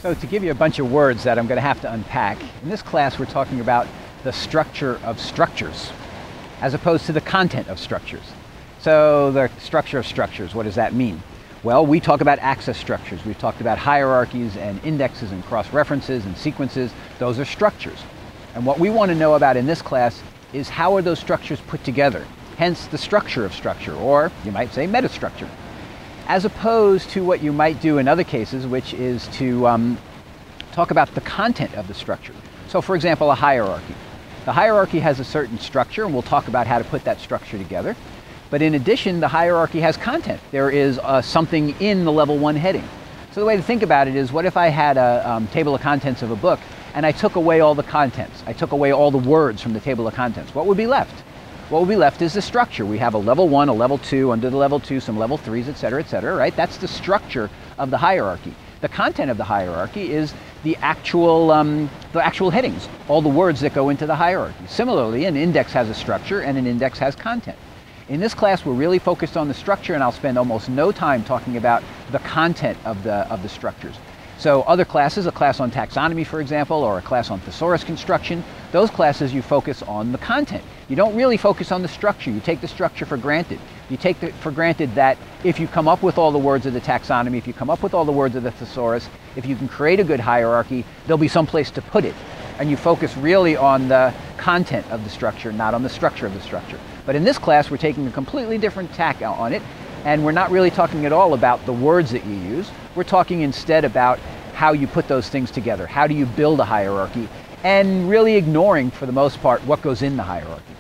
So to give you a bunch of words that I'm going to have to unpack, in this class we're talking about the structure of structures as opposed to the content of structures. So the structure of structures, what does that mean? Well, we talk about access structures. We've talked about hierarchies and indexes and cross-references and sequences. Those are structures. And what we want to know about in this class is how are those structures put together, hence the structure of structure, or you might say metastructure, as opposed to what you might do in other cases, which is to talk about the content of the structure. So for example, a hierarchy. The hierarchy has a certain structure, and we'll talk about how to put that structure together. But in addition, the hierarchy has content. There is something in the level 1 heading. So the way to think about it is, what if I had a table of contents of a book and I took away all the contents? I took away all the words from the table of contents. What would be left? What would be left is the structure. We have a level 1, a level 2, under the level 2, some level 3s, etc., right? That's the structure of the hierarchy. The content of the hierarchy is the actual headings, all the words that go into the hierarchy. Similarly, an index has a structure and an index has content. In this class, we're really focused on the structure, and I'll spend almost no time talking about the content of the structures. So other classes, a class on taxonomy, for example, or a class on thesaurus construction, those classes you focus on the content. You don't really focus on the structure. You take the structure for granted. You take for granted that if you come up with all the words of the taxonomy, if you come up with all the words of the thesaurus, if you can create a good hierarchy, there'll be some place to put it. And you focus really on the content of the structure, not on the structure of the structure. But in this class, we're taking a completely different tack on it, and we're not really talking at all about the words that you use. We're talking instead about how you put those things together. How do you build a hierarchy? And really ignoring, for the most part, what goes in the hierarchy.